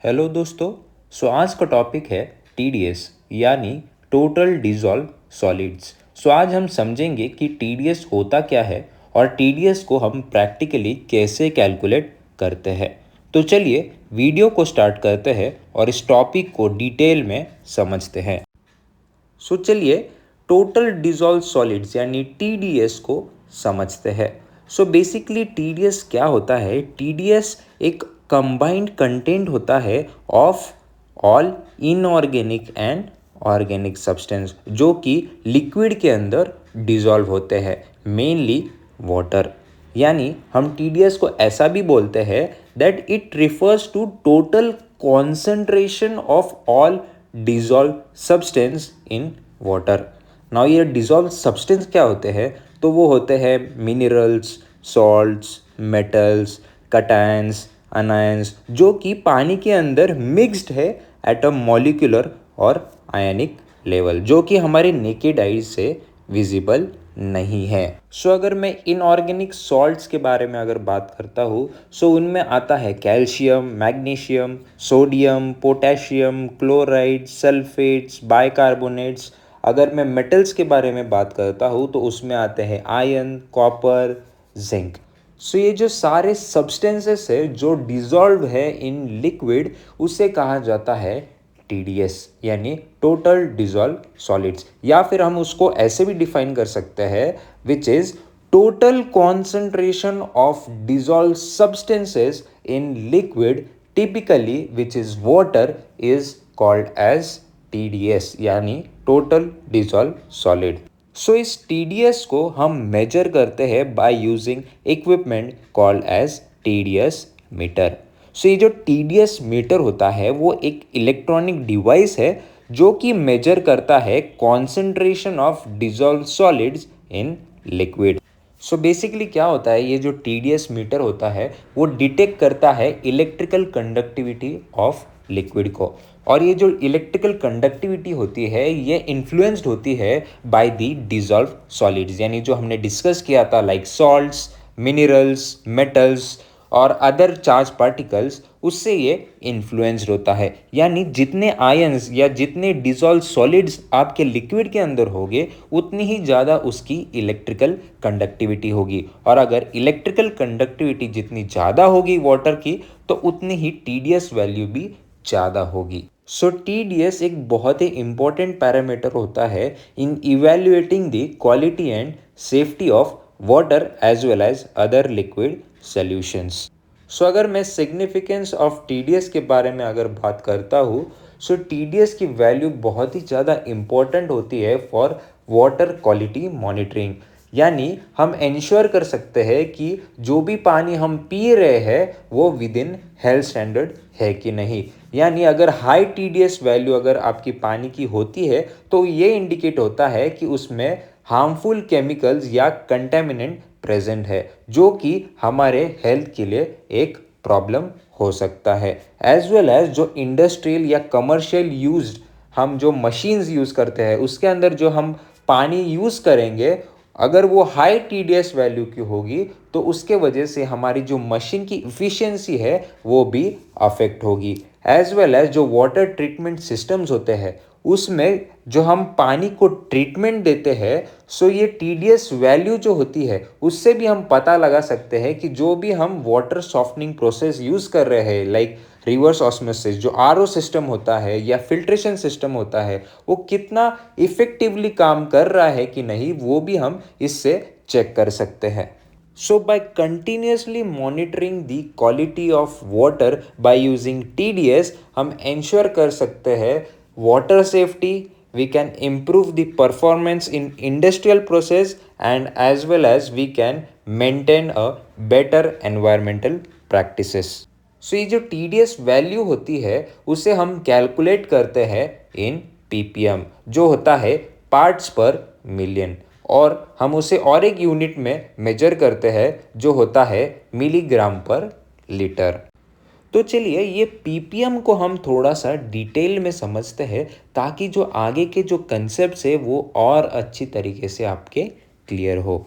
Hello दोस्तों। आज का टॉपिक है टीडीएस यानी टोटल डिसॉल्व सॉलिड्स। आज हम समझेंगे कि टीडीएस होता क्या है और टीडीएस को हम प्रैक्टिकली कैसे कैलकुलेट करते हैं। तो चलिए वीडियो को स्टार्ट करते हैं और इस टॉपिक को डिटेल में समझते हैं। चलिए टोटल डिसॉल्व सॉलिड्स यानी टीडीएस को समझते हैं। बेसिकली टीडीएस क्या होता है? टीडीएस एक कंबाइंड कंटेंट होता है of all inorganic and organic substance जो कि लिक्विड के अंदर डिसॉल्व होते हैं, मेनली वाटर। यानी हम टीडीएस को ऐसा भी बोलते हैं that it refers to total concentration of all dissolve substance in water. Now ये डिसॉल्व सब्सटेंस क्या होते हैं? तो वो होते हैं minerals, salts, metals, cations, anions जो कि पानी के अंदर मिक्स्ड है एट अ मॉलिक्यूलर और आयनिक लेवल, जो कि हमारे नेकेड आइज से विजिबल नहीं है। अगर मैं इनऑर्गेनिक सॉल्ट्स के बारे में अगर बात करता हूँ, उनमें आता है calcium, magnesium, sodium, potassium, chloride, sulphates, bicarbonates. अगर मैं मेटल्स के बारे में बात करता हूँ तो उसमें आते हैं आयरन, कॉपर, जिंक। ये जो सारे सब्सटेंसेस है जो डिसॉल्व है इन लिक्विड, उसे कहा जाता है टीडीएस यानी टोटल डिसॉल्व सॉलिड्स। या फिर हम उसको ऐसे भी डिफाइन कर सकते हैं which is total concentration of dissolve substances in liquid typically which is water is called as TDS यानी टोटल डिसॉल्व सॉलिड। इस टीडीएस को हम मेजर करते हैं by using equipment called as TDS meter. ये जो टीडीएस मीटर होता है वो एक इलेक्ट्रॉनिक डिवाइस है जो कि मेजर करता है concentration of dissolve solids in liquid. Basically क्या होता है, ये जो टीडीएस मीटर होता है वो डिटेक्ट करता है इलेक्ट्रिकल कंडक्टिविटी ऑफ लिक्विड को। और ये जो इलेक्ट्रिकल कंडक्टिविटी होती है ये इन्फ्लुएंस्ड होती है बाय द डिसॉल्व सॉलिड्स, यानी जो हमने डिस्कस किया था लाइक सॉल्ट्स, मिनरल्स, मेटल्स और अदर चार्ज पार्टिकल्स, उससे ये इन्फ्लुएंस्ड होता है। यानी जितने आयंस या जितने डिसॉल्व सॉलिड्स आपके लिक्विड के अंदर होंगे उतनी ही ज़्यादा उसकी इलेक्ट्रिकल कंडक्टिविटी होगी, और अगर इलेक्ट्रिकल कंडक्टिविटी जितनी ज़्यादा होगी वाटर की तो उतनी ही टीडीएस वैल्यू भी ज़्यादा होगी। टीडीएस एक बहुत ही इंपॉर्टेंट पैरामीटर होता है in evaluating the quality and safety of water as well as other liquid solutions. अगर मैं सिग्निफिकेंस ऑफ टीडीएस के बारे में अगर बात करता हूँ, टीडीएस की वैल्यू बहुत ही ज़्यादा इम्पोर्टेंट होती है फॉर वाटर क्वालिटी मॉनिटरिंग। यानी हम इंश्योर कर सकते हैं कि जो भी पानी हम पी रहे हैं वो विद इन हेल्थ स्टैंडर्ड है कि नहीं। यानी अगर हाई टीडीएस वैल्यू अगर आपकी पानी की होती है तो ये इंडिकेट होता है कि उसमें हार्मफुल केमिकल्स या कंटेमिनेंट प्रेजेंट है जो कि हमारे हेल्थ के लिए एक प्रॉब्लम हो सकता है। एज वेल एज जो इंडस्ट्रियल या कमर्शियल यूज्ड हम जो मशीन्स यूज़ करते हैं उसके अंदर जो हम पानी यूज़ करेंगे, अगर वो हाई टीडीएस वैल्यू की होगी तो उसके वजह से हमारी जो मशीन की इफ़िशियंसी है वो भी अफेक्ट होगी। एज वेल एज जो वाटर ट्रीटमेंट सिस्टम्स होते हैं उसमें जो हम पानी को ट्रीटमेंट देते हैं, ये टीडीएस वैल्यू जो होती है उससे भी हम पता लगा सकते हैं कि जो भी हम वाटर सॉफ्टनिंग प्रोसेस यूज़ कर रहे हैं लाइक रिवर्स ऑस्मोसिस जो आरओ सिस्टम होता है या फिल्ट्रेशन सिस्टम होता है वो कितना इफेक्टिवली काम कर रहा है कि नहीं, वो भी हम इससे चेक कर सकते हैं। By continuously monitoring the quality of water by using TDS, हम ensure कर सकते हैं water safety, we can improve the performance in industrial process and as well as we can maintain a better environmental practices. ये जो TDS value होती है उसे हम कैलकुलेट करते हैं इन ppm जो होता है पार्ट्स पर मिलियन, और हम उसे और एक यूनिट में मेजर करते हैं जो होता है मिलीग्राम पर लीटर। तो चलिए ये ppm को हम थोड़ा सा डिटेल में समझते हैं ताकि जो आगे के जो कंसेप्ट्स है वो और अच्छी तरीके से आपके क्लियर हो।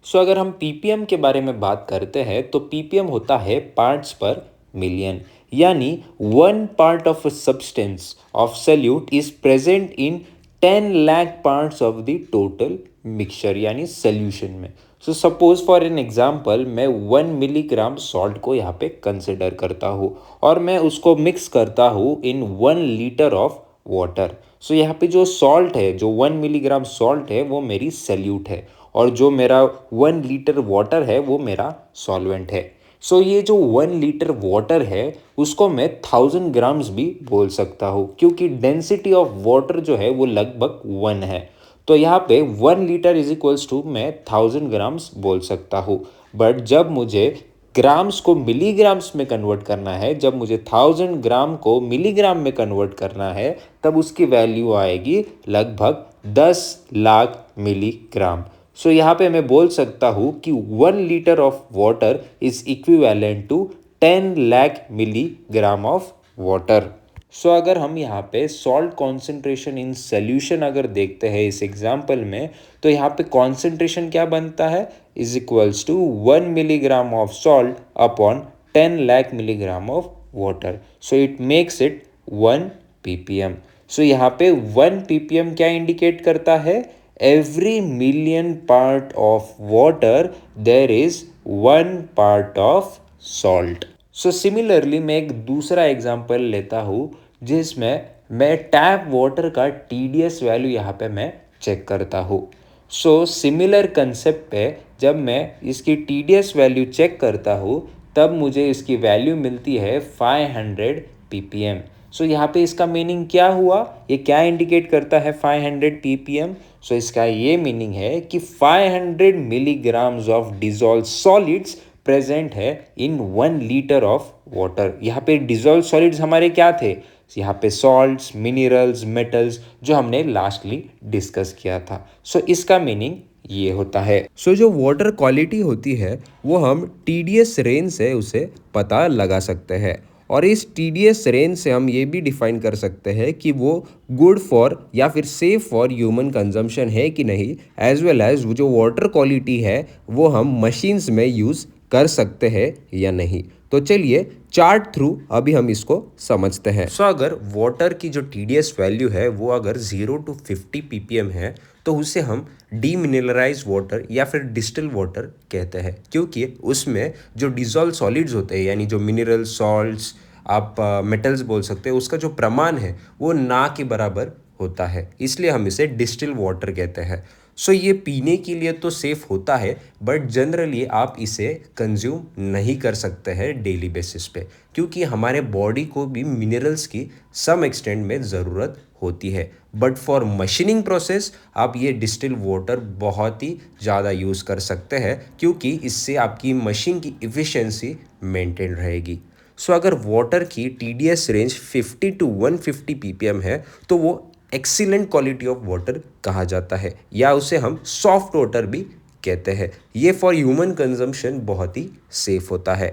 अगर हम ppm के बारे में बात करते हैं तो ppm होता है पार्ट्स पर मिलियन। यानी 1 part of a substance of solute is present in 10 lakh parts of the total mixture यानी सॉल्यूशन में। So suppose for an example मैं 1 मिलीग्राम सॉल्ट को यहाँ पे कंसिडर करता हूँ और मैं उसको मिक्स करता हूँ इन 1 लीटर ऑफ वाटर। सो यहाँ पे जो सॉल्ट है, जो 1 मिलीग्राम सॉल्ट है वो मेरी सल्यूट है और जो मेरा 1 लीटर वाटर है वो मेरा सॉल्वेंट है। सो ये जो 1 लीटर वाटर है उसको मैं 1000 ग्राम्स भी बोल सकता हूँ क्योंकि डेंसिटी ऑफ वाटर जो है वो लगभग 1 है। तो यहाँ पे 1 लीटर इज इक्वल्स टू मैं 1000 ग्राम्स बोल सकता हूँ। बट जब मुझे ग्राम्स को मिलीग्राम्स में कन्वर्ट करना है, जब मुझे 1000 ग्राम को मिलीग्राम में कन्वर्ट करना है, तब उसकी वैल्यू आएगी लगभग 10 लाख मिलीग्राम। सो यहाँ पे मैं बोल सकता हूँ कि 1 litre of water is equivalent to 10 lakh milligram of water. So अगर हम यहाँ पे सॉल्ट कॉन्सेंट्रेशन इन सोल्यूशन अगर देखते हैं इस एग्जाम्पल में, तो यहाँ पे कॉन्सेंट्रेशन क्या बनता है, is equals to 1 milligram of salt upon 10 lakh milligram of water. So it makes it 1 ppm। So यहाँ पे 1 ppm क्या इंडिकेट करता है, every million part of water there is 1 part of salt. So similarly मैं एक दूसरा एग्जांपल लेता हूँ जिसमें मैं टैप वाटर का TDS वैल्यू यहाँ पे मैं चेक करता हूँ। सो सिमिलर कंसेप्ट पे जब मैं इसकी TDS वैल्यू चेक करता हूँ तब मुझे इसकी वैल्यू मिलती है 500 ppm। सो यहाँ पे इसका मीनिंग क्या हुआ, ये क्या इंडिकेट करता है 500 ppm। सो इसका ये मीनिंग है कि 500 milligrams of dissolve solids present है इन 1 लीटर ऑफ वाटर। यहाँ पे डिजॉल्व सॉलिड्स हमारे क्या थे, यहाँ पे सॉल्ट्स, मिनरल्स, मेटल्स जो हमने लास्टली डिस्कस किया था। सो इसका मीनिंग ये होता है। सो जो वाटर क्वालिटी होती है वो हम TDS रेंज से उसे पता लगा सकते हैं और इस TDS रेंज से हम ये भी डिफाइन कर सकते हैं कि वो गुड फॉर या फिर सेफ फॉर ह्यूमन कंजम्पशन है कि नहीं, एज वेल एज जो वाटर क्वालिटी है वो हम मशीन्स में यूज़ कर सकते हैं या नहीं। तो चलिए चार्ट थ्रू अभी हम इसको समझते हैं। सो अगर वाटर की जो TDS वैल्यू है वो अगर 0 to 50 ppm है तो उसे हम डीमिनरलाइज वाटर या फिर डिस्टिल वाटर कहते हैं क्योंकि उसमें जो डिजॉल्व सॉलिड्स होते हैं यानी जो मिनरल सॉल्ट्स, आप मेटल्स बोल सकते हैं, उसका जो प्रमाण है वो ना के बराबर होता है, इसलिए हम इसे डिस्टिल वाटर कहते हैं। सो ये पीने के लिए तो सेफ़ होता है बट जनरली आप इसे कंज्यूम नहीं कर सकते हैं डेली बेसिस पे क्योंकि हमारे बॉडी को भी मिनरल्स की सम एक्सटेंट में ज़रूरत होती है। बट फॉर मशीनिंग प्रोसेस आप ये डिस्टिल वाटर बहुत ही ज़्यादा यूज़ कर सकते हैं क्योंकि इससे आपकी मशीन की इफ़िशेंसी मेंटेन रहेगी। सो अगर वाटर की TDS रेंज 50 to 150 ppm है तो वो एक्सीलेंट क्वालिटी ऑफ वाटर कहा जाता है या उसे हम सॉफ्ट वाटर भी कहते हैं। ये फॉर ह्यूमन कंजम्पशन बहुत ही सेफ होता है।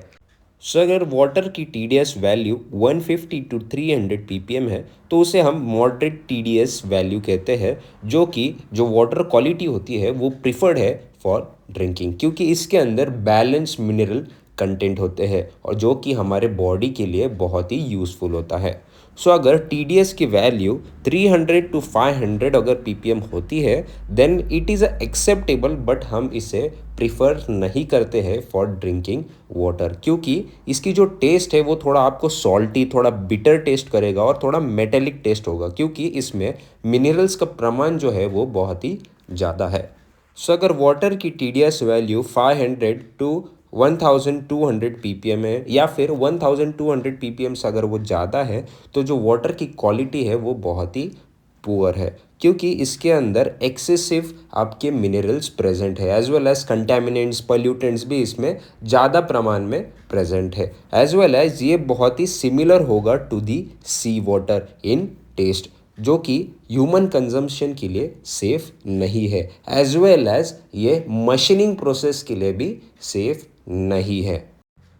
सो अगर वाटर की TDS वैल्यू 150 to 300 ppm है तो उसे हम मॉडरेट TDS वैल्यू कहते हैं, जो कि जो वाटर क्वालिटी होती है वो प्रिफर्ड है फॉर ड्रिंकिंग क्योंकि इसके अंदर बैलेंस मिनरल कंटेंट होते हैं और जो कि हमारे बॉडी के लिए बहुत ही यूज़फुल होता है। सो अगर TDS की वैल्यू 300 to 500 अगर ppm होती है then it is acceptable, but हम इसे प्रिफर नहीं करते हैं फॉर ड्रिंकिंग वाटर क्योंकि इसकी जो टेस्ट है वो थोड़ा आपको सॉल्टी, थोड़ा बिटर टेस्ट करेगा और थोड़ा मेटेलिक टेस्ट होगा क्योंकि इसमें मिनरल्स का प्रमाण जो है वो बहुत ही ज़्यादा है। सो अगर वाटर की TDS वैल्यू 500 to 1200 ppm है या फिर 1200 ppm से अगर वो ज़्यादा है तो जो वाटर की क्वालिटी है वो बहुत ही पुअर है क्योंकि इसके अंदर एक्सेसिव आपके मिनरल्स प्रेजेंट है as well as contaminants, pollutants भी इसमें ज़्यादा प्रमाण में प्रेजेंट है। एज वेल एज ये बहुत ही सिमिलर होगा to the sea water in test, जो कि ह्यूमन कंजम्पशन के लिए सेफ नहीं है, एज वेल एज ये मशीनिंग प्रोसेस के लिए भी सेफ नहीं है।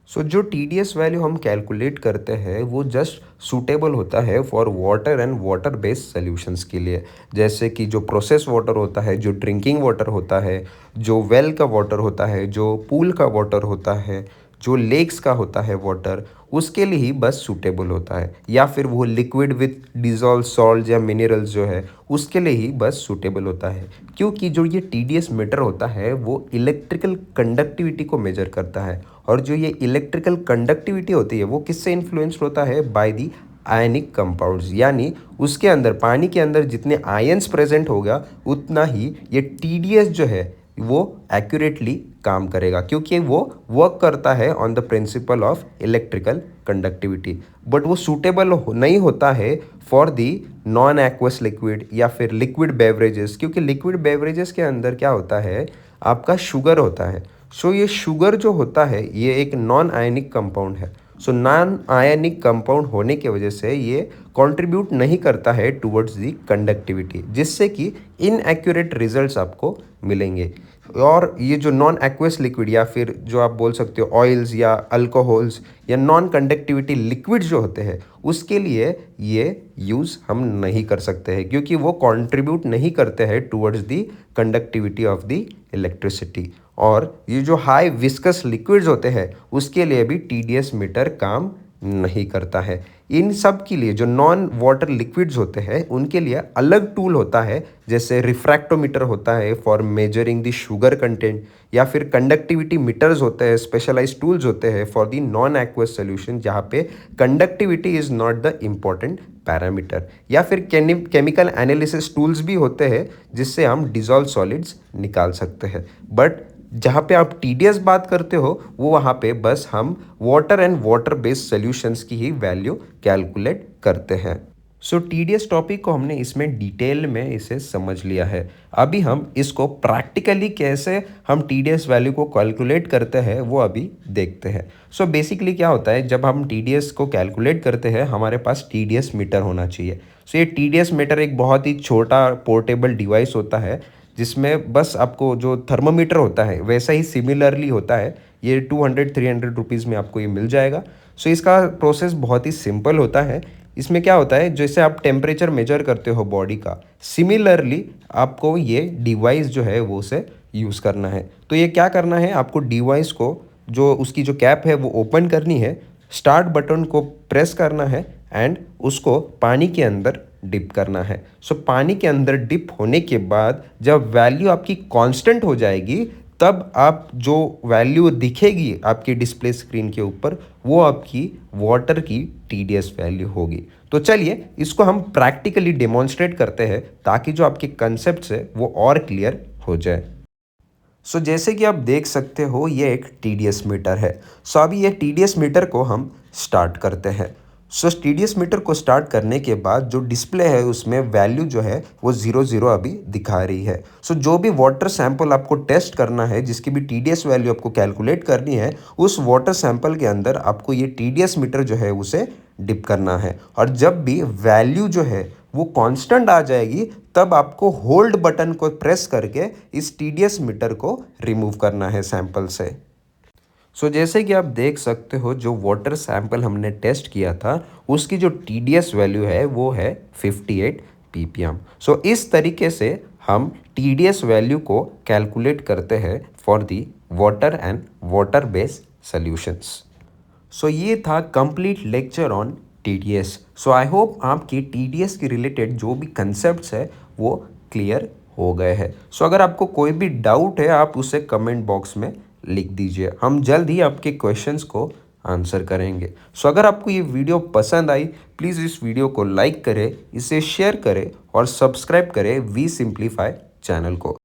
सो जो TDS वैल्यू हम कैलकुलेट करते हैं वो जस्ट सूटेबल होता है for water and water based solutions के लिए, जैसे कि जो प्रोसेस वाटर होता है, जो ड्रिंकिंग वाटर होता है, जो वेल का वाटर होता है, जो पूल का वाटर होता है, जो लेक्स का होता है वाटर, उसके लिए ही बस सूटेबल होता है, या फिर वो लिक्विड विथ डिजॉल्व सॉल्ट या मिनरल्स जो है उसके लिए ही बस सूटेबल होता है। क्योंकि जो ये TDS मीटर होता है वो इलेक्ट्रिकल कंडक्टिविटी को मेजर करता है, और जो ये इलेक्ट्रिकल कंडक्टिविटी होती है वो किससे इन्फ्लुएंस्ड होता है, बाय दी आयनिक कंपाउंड्स, यानी उसके अंदर पानी के अंदर जितने आयंस प्रेजेंट होगा उतना ही ये TDS जो है वो एक्यूरेटली काम करेगा, क्योंकि वो वर्क करता है on the principle of electrical conductivity. But वो सूटेबल नहीं होता है for the non aqueous liquid या फिर लिक्विड बेवरेजेस, क्योंकि लिक्विड बेवरेजेस के अंदर क्या होता है, आपका शुगर होता है। सो ये शुगर जो होता है ये एक नॉन आयनिक कंपाउंड है। सो नॉन आयनिक कंपाउंड होने की वजह से ये कंट्रीब्यूट नहीं करता है टुवर्ड्स दी कंडक्टिविटी, जिससे कि इनएक्यूरेट रिजल्ट्स आपको मिलेंगे। और ये जो नॉन एक्वस लिक्विड या फिर जो आप बोल सकते हो ऑयल्स या अल्कोहल्स या नॉन कंडक्टिविटी लिक्विड जो होते हैं उसके लिए ये यूज़ हम नहीं कर सकते हैं, क्योंकि वो कंट्रीब्यूट नहीं करते हैं towards the conductivity of the electricity. और ये जो हाई विस्कस लिक्विड्स होते हैं उसके लिए भी TDS मीटर काम नहीं करता है। इन सब के लिए जो नॉन वाटर लिक्विड्स होते हैं उनके लिए अलग टूल होता है, जैसे रिफ्रैक्टोमीटर होता है for measuring the sugar content, या फिर कंडक्टिविटी मीटर्स होते हैं, स्पेशलाइज्ड टूल्स होते हैं for the non aqueous solution जहाँ पे conductivity is not the important parameter, या फिर केमिकल एनालिसिस टूल्स भी होते हैं जिससे हम डिजॉल्व सॉलिड्स निकाल सकते हैं। बट जहाँ पे आप TDS बात करते हो वो वहाँ पे बस हम water and water based solutions की ही वैल्यू कैलकुलेट करते हैं। सो TDS टॉपिक को हमने इसमें डिटेल में इसे समझ लिया है। अभी हम इसको प्रैक्टिकली कैसे हम TDS वैल्यू को कैलकुलेट करते हैं वो अभी देखते हैं। सो बेसिकली क्या होता है, जब हम TDS को कैलकुलेट करते हैं हमारे पास TDS मीटर होना चाहिए। सो ये TDS मीटर एक बहुत ही छोटा पोर्टेबल डिवाइस होता है जिसमें बस आपको जो थर्मोमीटर होता है वैसा ही सिमिलरली होता है। ये 200-300 रुपीज़ में आपको ये मिल जाएगा। सो इसका प्रोसेस बहुत ही सिंपल होता है। इसमें क्या होता है, जैसे आप टेम्परेचर मेजर करते हो बॉडी का, सिमिलरली आपको ये डिवाइस जो है वो से यूज़ करना है। तो ये क्या करना है, आपको डिवाइस को जो उसकी जो कैप है वो ओपन करनी है, स्टार्ट बटन को प्रेस करना है एंड उसको पानी के अंदर डिप करना है। सो पानी के अंदर डिप होने के बाद जब वैल्यू आपकी कांस्टेंट हो जाएगी तब आप जो वैल्यू दिखेगी आपकी डिस्प्ले स्क्रीन के ऊपर वो आपकी वाटर की TDS वैल्यू होगी। तो चलिए इसको हम प्रैक्टिकली डेमोन्स्ट्रेट करते हैं ताकि जो आपके कंसेप्ट है वो और क्लियर हो जाए। सो जैसे कि आप देख सकते हो ये एक TDS मीटर है। सो अभी ये TDS मीटर को हम स्टार्ट करते हैं। सो TDS मीटर को स्टार्ट करने के बाद जो डिस्प्ले है उसमें वैल्यू जो है वो 0 अभी दिखा रही है। सो जो भी वाटर सैंपल आपको टेस्ट करना है, जिसकी भी TDS वैल्यू आपको कैलकुलेट करनी है, उस वाटर सैंपल के अंदर आपको ये TDS मीटर जो है उसे डिप करना है। और जब भी वैल्यू जो है वो कांस्टेंट आ जाएगी तब आपको होल्ड बटन को प्रेस करके इस TDS मीटर को रिमूव करना है सैंपल से। सो जैसे कि आप देख सकते हो जो वाटर सैंपल हमने टेस्ट किया था उसकी जो TDS वैल्यू है वो है 58 ppm। सो इस तरीके से हम TDS वैल्यू को कैलकुलेट करते हैं for the water and water based solutions. So ये था complete lecture on TDS। So I hope आपकी TDS के रिलेटेड जो भी कंसेप्ट्स है वो क्लियर हो गए हैं। सो अगर आपको कोई भी डाउट है आप उसे कमेंट बॉक्स में लिख दीजिए, हम जल्द ही आपके क्वेश्चंस को आंसर करेंगे। सो अगर आपको ये वीडियो पसंद आई प्लीज़ इस वीडियो को लाइक करें, इसे शेयर करें और सब्सक्राइब करें वी सिंप्लीफाई चैनल को।